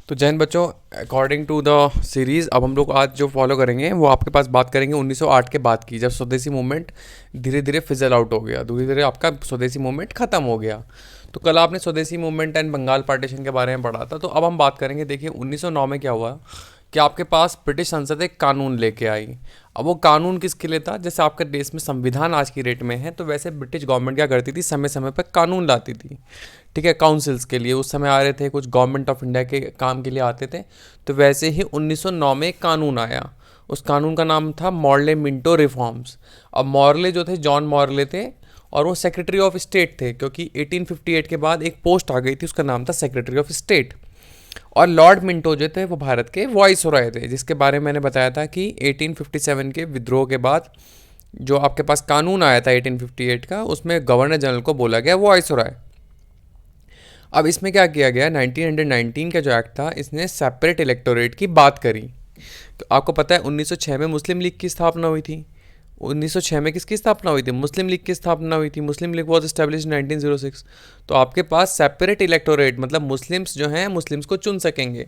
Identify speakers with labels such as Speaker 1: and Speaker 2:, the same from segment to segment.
Speaker 1: तो जैन बच्चों, according to the series अब हम लोग आज जो फॉलो करेंगे वो आपके पास बात करेंगे 1908 के बाद की, जब स्वदेशी मूवमेंट धीरे धीरे फिजल आउट हो गया, धीरे धीरे आपका स्वदेशी मूवमेंट ख़त्म हो गया। तो कल आपने स्वदेशी मूवमेंट एंड बंगाल पार्टीशन के बारे में पढ़ा था, तो अब हम बात करेंगे। देखिए 1909 में क्या हुआ कि आपके पास ब्रिटिश संसद एक कानून लेके आई। अब वो कानून किसके लिए था? जैसे आपके देश में संविधान आज की डेट में है, तो वैसे ब्रिटिश गवर्नमेंट क्या करती थी, समय समय पर कानून लाती थी। ठीक है, काउंसिल्स के लिए उस समय आ रहे थे, कुछ गवर्नमेंट ऑफ इंडिया के काम के लिए आते थे। तो वैसे ही 1909 में एक कानून आया। उस कानून का नाम था मॉर्ले मिंटो रिफॉर्म्स। अब मॉर्ले जो थे, जॉन मॉर्ले थे, और वो सेक्रेटरी ऑफ स्टेट थे, क्योंकि 1858 के बाद एक पोस्ट आ गई थी, उसका नाम था सेक्रेटरी ऑफ स्टेट। और लॉर्ड मिंटो जो थे वो भारत के वॉइसरॉय थे, जिसके बारे में मैंने बताया था कि 1857 के विद्रोह के बाद जो आपके पास कानून आया था 1858 का, उसमें गवर्नर जनरल को बोला गया वॉइसरॉय। अब इसमें क्या किया गया, 1919 का जो एक्ट था, इसने सेपरेट इलेक्टोरेट की बात करी। तो आपको पता है 1906 में मुस्लिम लीग की स्थापना हुई थी। 1906 में किसकी स्थापना हुई थी? मुस्लिम लीग की स्थापना हुई थी। मुस्लिम लीग वॉज एस्टेब्लिश 1906। तो आपके पास सेपरेट इलेक्टोरेट, मतलब मुस्लिम्स जो हैं मुस्लिम्स को चुन सकेंगे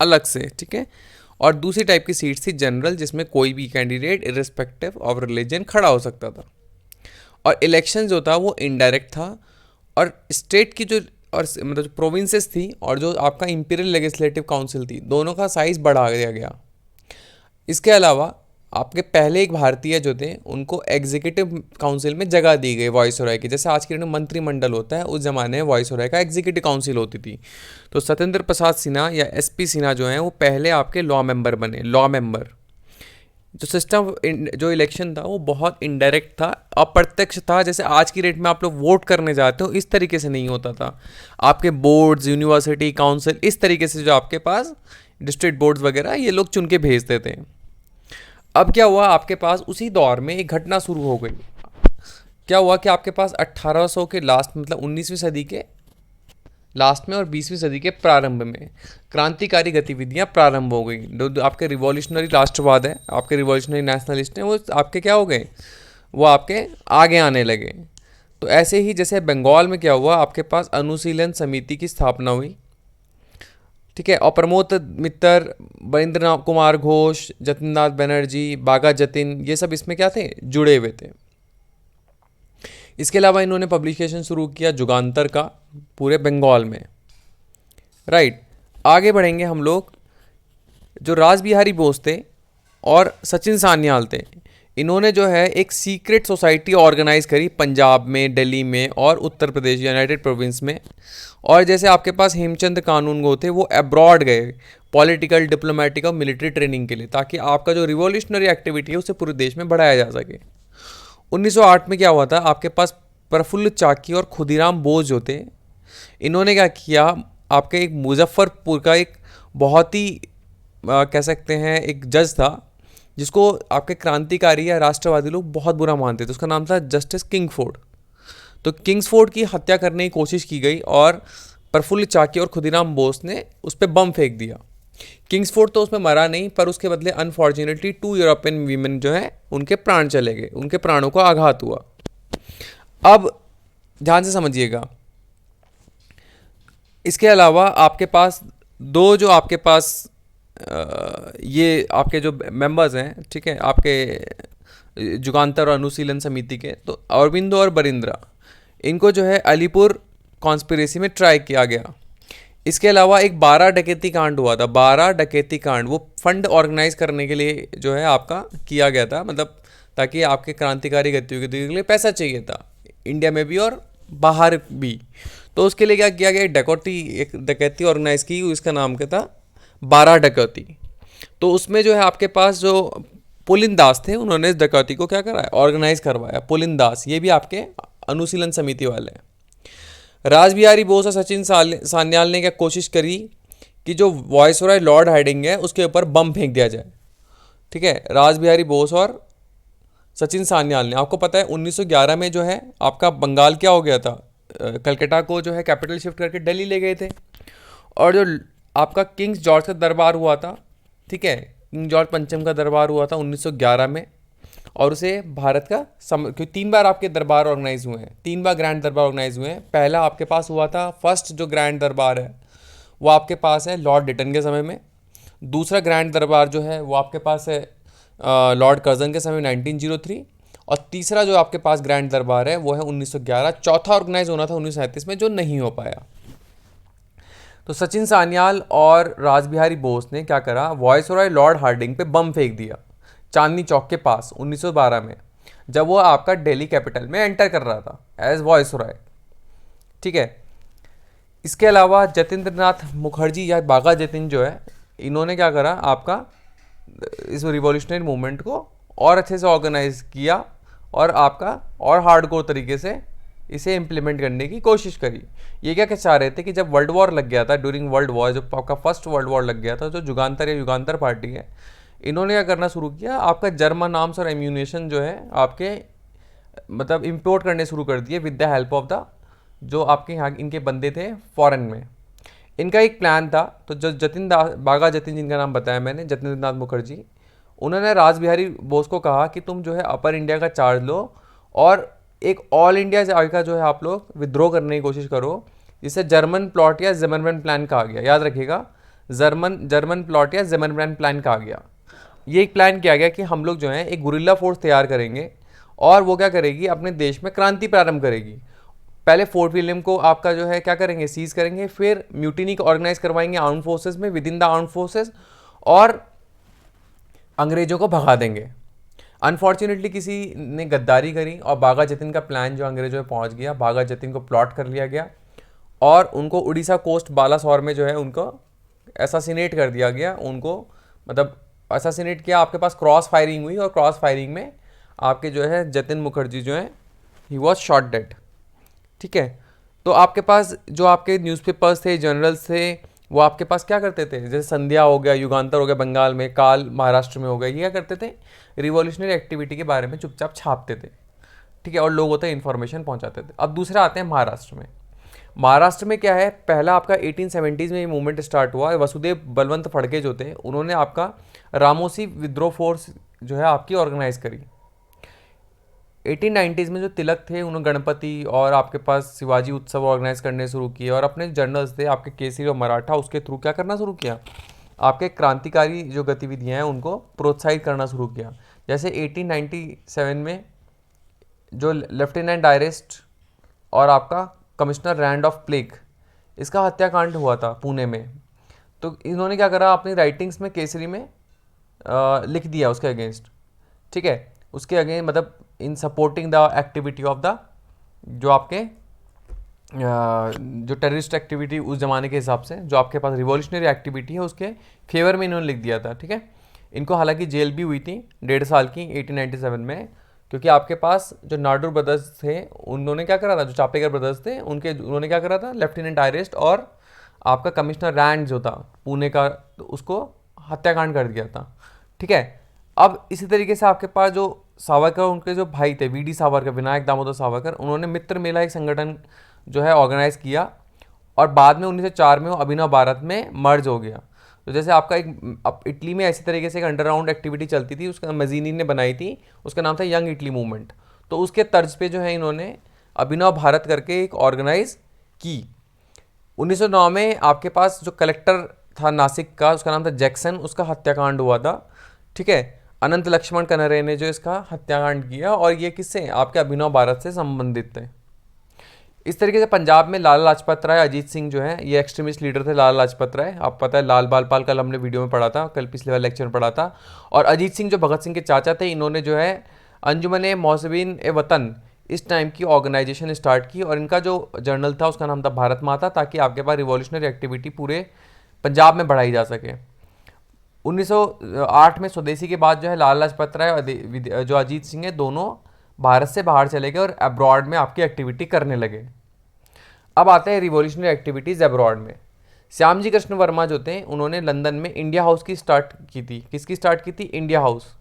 Speaker 1: अलग से। ठीक है, और दूसरी टाइप की सीट्स थी जनरल, जिसमें कोई भी कैंडिडेट इरिस्पेक्टिव ऑफ रिलीजन खड़ा हो सकता था। और इलेक्शन जो था वो इनडायरेक्ट था। और स्टेट की जो और मतलब जो प्रोविंसेस थी और जो आपका इंपीरियल लेजिस्लेटिव काउंसिल थी, दोनों का साइज बढ़ा दिया गया। इसके अलावा आपके पहले एक भारतीय जो थे, उनको एग्जीक्यूटिव काउंसिल में जगह दी गई वॉइसरॉय की। जैसे आज के डेट में मंत्रिमंडल होता है, उस जमाने में वॉइसरॉय का एग्जीक्यूटिव काउंसिल होती थी। तो सत्येंद्र प्रसाद सिन्हा या एसपी सिन्हा जो हैं, वो पहले आपके लॉ मेंबर बने, लॉ मेंबर। जो सिस्टम जो इलेक्शन था वो बहुत इनडायरेक्ट था, अप्रत्यक्ष था। जैसे आज की डेट में आप लोग वोट करने जाते हो, इस तरीके से नहीं होता था। आपके बोर्ड्स, यूनिवर्सिटी, काउंसिल, इस तरीके से जो आपके पास डिस्ट्रिक्ट बोर्ड्स वगैरह, ये लोग चुन के भेजते थे। अब क्या हुआ, आपके पास उसी दौर में एक घटना शुरू हो गई। क्या हुआ कि आपके पास 1800 के लास्ट, मतलब 19वीं सदी के लास्ट में और 20वीं सदी के प्रारंभ में क्रांतिकारी गतिविधियां प्रारंभ हो गई। जो आपके रिवॉल्यूशनरी राष्ट्रवाद है, आपके रिवॉल्यूशनरी नेशनलिस्ट हैं, वो आपके क्या हो गए, वो आपके आगे आने लगे। तो ऐसे ही जैसे बंगाल में क्या हुआ, आपके पास अनुशीलन समिति की स्थापना हुई। ठीक है, और प्रमोद मित्तर, बरिंद्र कुमार घोष, जतिननाथ बनर्जी, बागा जतिन, ये सब इसमें क्या थे, जुड़े हुए थे। इसके अलावा इन्होंने पब्लिकेशन शुरू किया जुगांतर का, पूरे बंगाल में। राइट, आगे बढ़ेंगे हम लोग। जो रास बिहारी बोस थे और सचिन सान्याल थे, इन्होंने जो है एक सीक्रेट सोसाइटी ऑर्गेनाइज करी पंजाब में, दिल्ली में और उत्तर प्रदेश यूनाइटेड प्रोविंस में। और जैसे आपके पास हेमचंद कानूनगो थे, वो अब्रॉड गए पॉलिटिकल, डिप्लोमेटिक और मिलिट्री ट्रेनिंग के लिए, ताकि आपका जो रिवॉल्यूशनरी एक्टिविटी है उसे पूरे देश में बढ़ाया जा सके। 1908 में क्या हुआ था, आपके पास प्रफुल्ल चाकी और खुदीराम बोस जो थे, इन्होंने क्या किया, आपके एक मुजफ्फरपुर का एक बहुत ही कह सकते हैं एक जज था, जिसको आपके क्रांतिकारी या राष्ट्रवादी लोग बहुत बुरा मानते थे। उसका नाम था जस्टिस किंगफोर्ड। तो किंग्सफोर्ड की हत्या करने की कोशिश की गई और प्रफुल्ल चाकी और खुदीराम बोस ने उस पर बम फेंक दिया। किंग्सफोर्ड तो उसमें मरा नहीं, पर उसके बदले अनफॉर्चुनेटली 2 यूरोपियन वीमेन जो हैं उनके प्राण चले गए, उनके प्राणों को आघात हुआ। अब ध्यान से समझिएगा, इसके अलावा आपके पास दो जो आपके पास ये आपके जो मेंबर्स हैं, ठीक है, आपके जुगांतर और अनुशीलन समिति के, तो अरविंदो और बरिंद्रा, इनको जो है अलीपुर कॉन्स्पिरेसी में ट्राई किया गया। इसके अलावा एक 12 डकैती कांड हुआ था, 12 डकैती कांड, वो फंड ऑर्गेनाइज करने के लिए जो है आपका किया गया था, मतलब ताकि आपके क्रांतिकारी गतिविधियों के लिए पैसा चाहिए था, इंडिया में भी और बाहर भी। तो उसके लिए क्या किया गया, एक डकैती ऑर्गेनाइज की, इसका नाम क्या था, 12 डकैती। तो उसमें जो है आपके पास जो पुलिन दास थे, उन्होंने इस डकैती को क्या कराया, ऑर्गेनाइज करवाया। पुलिन दास ये भी आपके अनुशीलन समिति वाले हैं। रास बिहारी बोस और सचिन सान्याल ने क्या कोशिश करी कि जो वॉइसरॉय लॉर्ड हार्डिंग है उसके ऊपर बम फेंक दिया जाए। ठीक है, रास बिहारी बोस और सचिन सान्याल ने, आपको पता है 1911 में जो है आपका बंगाल क्या हो गया था, कलकत्ता को जो है कैपिटल शिफ्ट करके दिल्ली ले गए थे। और जो आपका किंग्स जॉर्ज का दरबार हुआ था, ठीक है, किंग जॉर्ज पंचम का दरबार हुआ था 1911 में, और उसे भारत का क्योंकि 3 बार आपके दरबार ऑर्गेनाइज हुए हैं, 3 बार ग्रैंड दरबार ऑर्गेनाइज हुए हैं। पहला आपके पास हुआ था, फर्स्ट जो ग्रैंड दरबार है वो आपके पास है लॉर्ड डिटन के समय में। दूसरा ग्रैंड दरबार जो है वो आपके पास है लॉर्ड कर्जन के समय 1903। और तीसरा जो आपके पास ग्रैंड दरबार है वो है 1911। चौथा ऑर्गेनाइज होना था 1937 में, जो नहीं हो पाया। तो सचिन सान्याल और रासबिहारी बोस ने क्या करा, वॉयसरॉय लॉर्ड हार्डिंग पे बम फेंक दिया चांदनी चौक के पास 1912 में, जब वो आपका दिल्ली कैपिटल में एंटर कर रहा था एज वॉयसरॉय। ठीक है। इसके अलावा जतेंद्र नाथ मुखर्जी या बाघा जतिन जो है, इन्होंने क्या करा, आपका इस रिवॉल्यूशनरी मूवमेंट को और अच्छे से ऑर्गेनाइज किया और आपका और हार्डकोर तरीके से इसे इम्प्लीमेंट करने की कोशिश करी। ये क्या चाह रहे थे कि जब वर्ल्ड वॉर लग गया था, ड्यूरिंग वर्ल्ड वॉर, जब आपका फर्स्ट वर्ल्ड वॉर लग गया था, जो युगांतर या युगांतर पार्टी है, इन्होंने क्या करना शुरू किया, आपका जर्मन आर्म्स और एम्यूनेशन जो है आपके मतलब इम्पोर्ट करने शुरू कर दिए with the help of the जो आपके यहाँ इनके बंदे थे फॉरेन में। इनका एक प्लान था। तो जो बाघा जतिन जिनका नाम बताया मैंने, जतेंद्र नाथ मुखर्जी, उन्होंने रासबिहारी बोस को कहा कि तुम जो है अपर इंडिया का चार्ज लो और एक ऑल इंडिया का जो है आप लोग विद्रोह करने की कोशिश करो, जिसे जर्मन प्लॉट या जिमरमैन प्लान कहा गया। याद रखिएगा, जर्मन प्लॉट या जिमरमैन प्लान कहा गया। ये एक प्लान किया गया कि हम लोग जो है एक गुरिल्ला फोर्स तैयार करेंगे और वो क्या करेगी, अपने देश में क्रांति प्रारंभ करेगी। पहले फोर्ट विलियम को आपका जो है क्या करेंगे, सीज करेंगे, फिर म्यूटिनी को ऑर्गेनाइज करवाएंगे आर्म फोर्सेस में, with in the arm forces, और अंग्रेजों को भगा देंगे। अनफॉर्चुनेटली किसी ने गद्दारी करी और बाघा जतिन का प्लान जो अंग्रेजों में पहुंच गया, बाघा जतिन को प्लॉट कर लिया गया और उनको उड़ीसा कोस्ट बालासोर में जो है उनको एसासिनेट कर दिया गया। उनको मतलब एसासिनेट किया, आपके पास क्रॉस फायरिंग हुई और क्रॉस फायरिंग में आपके जो है जतिन मुखर्जी जो है ही वॉज शॉट डेड। ठीक है। तो आपके पास जो आपके न्यूज़पेपर्स थे, जर्नल्स थे, वो आपके पास क्या करते थे, जैसे संध्या हो गया, युगांतर हो गया बंगाल में, काल महाराष्ट्र में हो गया, ये क्या करते थे, रिवॉल्यूशनरी एक्टिविटी के बारे में चुपचाप छापते थे। ठीक है। और लोगों तक इन्फॉर्मेशन पहुंचाते थे। अब दूसरा आते हैं महाराष्ट्र में। महाराष्ट्र में क्या है, पहला आपका 1870s में ये मूवमेंट स्टार्ट हुआ। वसुदेव बलवंत फड़के जो थे, उन्होंने आपका रामोसी विद्रोह फोर्स जो है आपकी ऑर्गेनाइज करी। 1890s में जो तिलक थे, उन्होंने गणपति और आपके पास शिवाजी उत्सव ऑर्गेनाइज करने शुरू किए और अपने जर्नल्स थे आपके केसरी और मराठा, उसके थ्रू क्या करना शुरू किया, आपके क्रांतिकारी जो गतिविधियां हैं उनको प्रोत्साहित करना शुरू किया। जैसे 1897 में जो लेफ्टिनेंट डायरेस्ट और आपका कमिश्नर रैंड ऑफ प्लेग, इसका हत्याकांड हुआ था पुणे में। तो इन्होंने क्या करा, अपनी राइटिंग्स में केसरी में लिख दिया उसके अगेंस्ट। ठीक है। उसके अगेंस्ट मतलब इन supporting the activity of the जो आपके जो टेररिस्ट एक्टिविटी उस ज़माने के हिसाब से जो आपके पास रिवॉल्यूशनरी एक्टिविटी है उसके फेवर में इन्होंने लिख दिया था। ठीक है। इनको हालांकि जेल भी हुई थी 1.5 साल की 1897 में, क्योंकि आपके पास जो नाडू ब्रदर्स थे उन्होंने क्या करा था, जो चापेकर ब्रदर्स थे उन्होंने क्या करा था, लेफ्टिनेंट आयरेस्ट और आपका कमिश्नर रैंड जो था पुणे का, तो उसको हत्याकांड कर दिया था। ठीक है। अब इसी तरीके से आपके पास जो सावरकर, उनके जो भाई थे वीडी सावरकर, विनायक दामोदर सावरकर, उन्होंने मित्र मेला एक संगठन जो है ऑर्गेनाइज किया और बाद में 1904 में वो अभिनव भारत में मर्ज हो गया। तो जैसे आपका एक इटली में ऐसी तरीके से एक अंडरग्राउंड एक्टिविटी चलती थी, उसका मजीनी ने बनाई थी, उसका नाम था यंग इटली मूवमेंट। तो उसके तर्ज पे जो है इन्होंने अभिनव भारत करके एक ऑर्गेनाइज की। 1909 में आपके पास जो कलेक्टर था नासिक का, उसका नाम था जैक्सन, उसका हत्याकांड हुआ था। ठीक है। अनंत लक्ष्मण कनरे ने जो इसका हत्याकांड किया, और ये किससे, आपके अभिनव भारत से संबंधित थे। इस तरीके से पंजाब में लाला लाजपत राय, अजीत सिंह जो है ये एक्सट्रीमिस्ट लीडर थे। लाला लाजपत राय, आप पता है लाल बाल पाल, कल हमने वीडियो में पढ़ा था, कल पिछले वाले लेक्चर में पढ़ा था। और अजीत सिंह जो भगत सिंह के चाचा थे, इन्होंने जो है अंजुमन मोहसिबीन ए वतन इस टाइम की ऑर्गेनाइजेशन स्टार्ट की, और इनका जो जर्नल था उसका नाम था भारत माता, ताकि आपके पास रिवॉल्यूशनरी एक्टिविटी पूरे पंजाब में बढ़ाई जा सके। 1908 में स्वदेशी के बाद जो है लाला लाजपत राय और जो अजीत सिंह है, दोनों भारत से बाहर चले गए और अब्रॉड में आपकी एक्टिविटी करने लगे। अब आते हैं रिवॉल्यूशनरी एक्टिविटीज़ अब्रॉड में। श्यामजी कृष्ण वर्मा जो थे, उन्होंने लंदन में इंडिया हाउस की स्टार्ट की थी। किसकी स्टार्ट की थी? India house.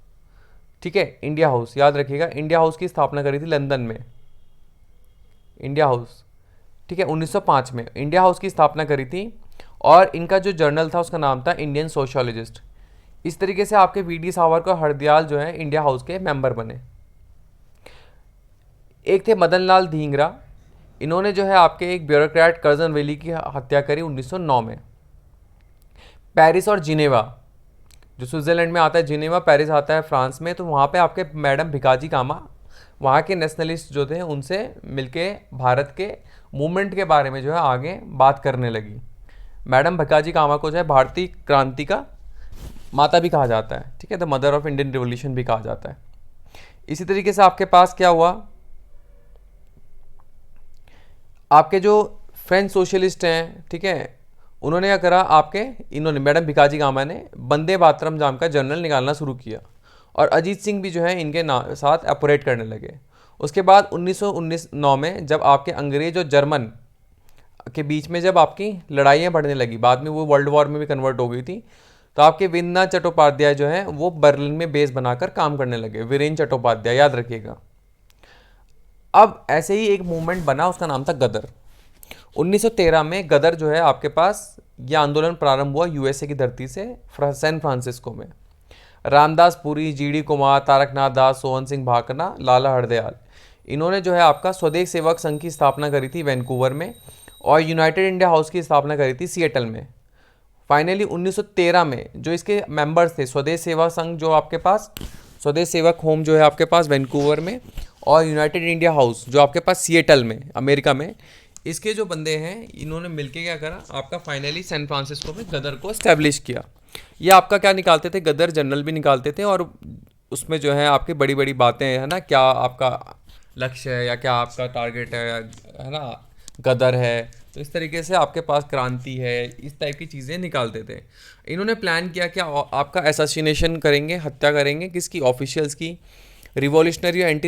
Speaker 1: ठीक है। इंडिया हाउस याद रखिएगा, इंडिया हाउस की स्थापना करी थी लंदन में, इंडिया हाउस। ठीक है। 1905 में इंडिया हाउस की स्थापना करी थी, और इनका जो जर्नल था उसका नाम था इंडियन सोशलिस्ट। इस तरीके से आपके वी.डी. सावरकर और हरदयाल जो है इंडिया हाउस के मेंबर बने। एक थे मदन लाल धींगरा, इन्होंने जो है आपके एक ब्यूरोक्रेट कर्जन वैली की हत्या करी 1909 में। पेरिस और जिनेवा, जो स्विट्ज़रलैंड में आता है जिनेवा, पेरिस आता है फ्रांस में, तो वहाँ पे आपके मैडम भिकाजी कामा वहाँ के नेशनलिस्ट जो थे उनसे मिलके भारत के मूवमेंट के बारे में जो है आगे बात करने लगी। मैडम भिकाजी कामा को जो है भारतीय क्रांति का माता भी कहा जाता है, ठीक है, the mother of Indian revolution भी कहा जाता है। इसी तरीके से आपके पास क्या हुआ, आपके जो फ्रेंच सोशलिस्ट हैं, ठीक है, उन्होंने क्या करा, आपके इन्होंने मैडम भिकाजी कामा ने वंदे मातरम नाम का जर्नल निकालना शुरू किया और अजीत सिंह भी जो है इनके साथ ऑपरेट करने लगे। उसके बाद 1919 में जब आपके अंग्रेज और जर्मन के बीच में जब आपकी लड़ाइयाँ बढ़ने लगी, बाद में वो वर्ल्ड वॉर में भी कन्वर्ट हो गई थी, तो आपके वीरेंद्र चट्टोपाध्याय जो है वो बर्लिन में बेस बनाकर काम करने लगे। वीरेंद्र चट्टोपाध्याय याद रखिएगा। अब ऐसे ही एक मूवमेंट बना, उसका नाम था गदर। 1913 में गदर जो है आपके पास ये आंदोलन प्रारंभ हुआ यूएसए की धरती से, सैन फ्रांसिस्को में। रामदास पुरी, जीडी कुमार, तारकनाथ दास, सोहन सिंह भाकना, लाला हरदयाल, इन्होंने जो है आपका स्वदेश सेवक संघ की स्थापना करी थी वैंकूवर में, और यूनाइटेड इंडिया हाउस की स्थापना करी थी सिएटल में। फाइनली 1913 में जो इसके मेंबर्स थे, स्वदेश सेवा संघ जो आपके पास, स्वदेश सेवक होम जो है आपके पास वैंकूवर में, और यूनाइटेड इंडिया हाउस जो आपके पास सिएटल में अमेरिका में, इसके जो बंदे हैं इन्होंने मिलके क्या करा, आपका फाइनली सैन फ्रांसिस्को में गदर को इस्टेब्लिश किया। ये आपका क्या निकालते थे, गदर जर्नल भी निकालते थे, और उसमें जो है आपकी बड़ी बड़ी बातें है ना, क्या आपका लक्ष्य है या क्या आपका टारगेट है ना, गदर है, तो इस तरीके से आपके पास क्रांति है, इस टाइप की चीज़ें निकालते थे। इन्होंने प्लान किया क्या, आपका असैसिनेशन करेंगे, हत्या करेंगे किसकी, ऑफिशियल्स की, रिवॉल्यूशनरी और एंटी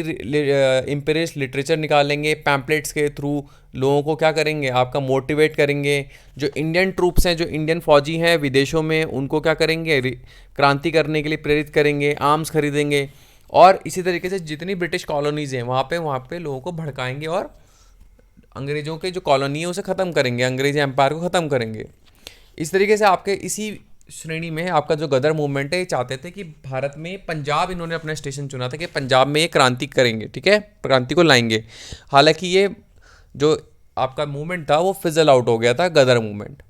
Speaker 1: इम्पीरियलिस्ट लिटरेचर निकालेंगे, पैम्पलेट्स के थ्रू लोगों को क्या करेंगे, आपका मोटिवेट करेंगे। जो इंडियन ट्रूप्स हैं, जो इंडियन फौजी हैं विदेशों में, उनको क्या करेंगे, क्रांति करने के लिए प्रेरित करेंगे, आर्म्स खरीदेंगे, और इसी तरीके से जितनी ब्रिटिश कॉलोनीज़ हैं वहाँ पे लोगों को भड़काएंगे और अंग्रेज़ों के जो कॉलोनी है उसे ख़त्म करेंगे, अंग्रेजी एम्पायर को ख़त्म करेंगे। इस तरीके से आपके इसी श्रेणी में आपका जो गदर मूवमेंट है, ये चाहते थे कि भारत में पंजाब, इन्होंने अपना स्टेशन चुना था कि पंजाब में ये क्रांति करेंगे, ठीक है, क्रांति को लाएंगे। हालांकि ये जो आपका मूवमेंट था वो फिजल आउट हो गया था, गदर मूवमेंट,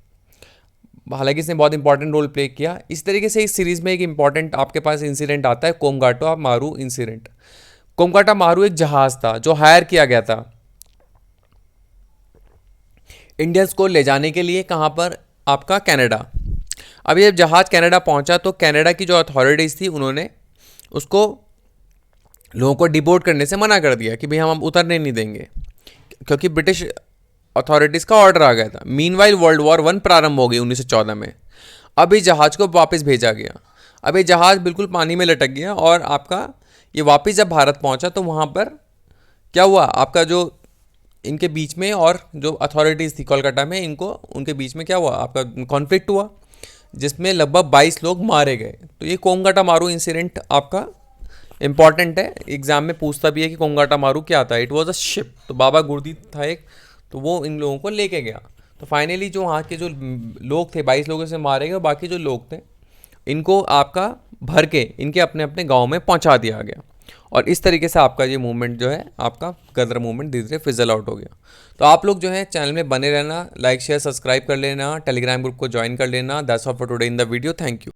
Speaker 1: हालांकि इसने बहुत इंपॉर्टेंट रोल प्ले किया। इस तरीके से इस सीरीज़ में एक इंपॉर्टेंट आपके पास इंसिडेंट आता है, कोमगाटा मारू इंसिडेंट। कोमगाटा मारू एक जहाज़ था जो हायर किया गया था इंडियंस को ले जाने के लिए, कहाँ पर, आपका कनाडा। अब ये जहाज़ कनाडा पहुंचा तो कनाडा की जो अथॉरिटीज़ थी उन्होंने उसको लोगों को डिपोर्ट करने से मना कर दिया कि भाई हम उतरने नहीं देंगे, क्योंकि ब्रिटिश अथॉरिटीज़ का ऑर्डर आ गया था। मीनवाइल वर्ल्ड वॉर 1 प्रारंभ हो गई 1914 में। अब इस जहाज़ को वापस भेजा गया। अब ये जहाज़ बिल्कुल पानी में लटक गया, और आपका ये वापस जब भारत पहुंचा तो वहाँ पर क्या हुआ, आपका जो इनके बीच में और जो अथॉरिटीज़ थी कोलकाता में, इनको उनके बीच में क्या हुआ, आपका कॉन्फ्लिक्ट हुआ, जिसमें लगभग 22 लोग मारे गए। तो ये कोमगाटा मारू इंसिडेंट आपका इंपॉर्टेंट है, एग्जाम में पूछता भी है कि कोमगाटा मारू क्या था। इट वाज अ शिप, तो बाबा गुरदीप था एक, तो वो इन लोगों को लेके गया। तो फाइनली जो वहाँ के जो लोग थे, 22 लोगों से मारे गए, बाकी जो लोग थे इनको आपका भर के इनके अपने अपने गाँव में पहुँचा दिया गया। और इस तरीके से आपका ये मूवमेंट जो है, आपका गदर मूवमेंट धीरे धीरे फिजल आउट हो गया। तो आप लोग जो है चैनल में बने रहना, लाइक शेयर सब्सक्राइब कर लेना, टेलीग्राम ग्रुप को ज्वाइन कर लेना। That's all for today in the video. Thank you.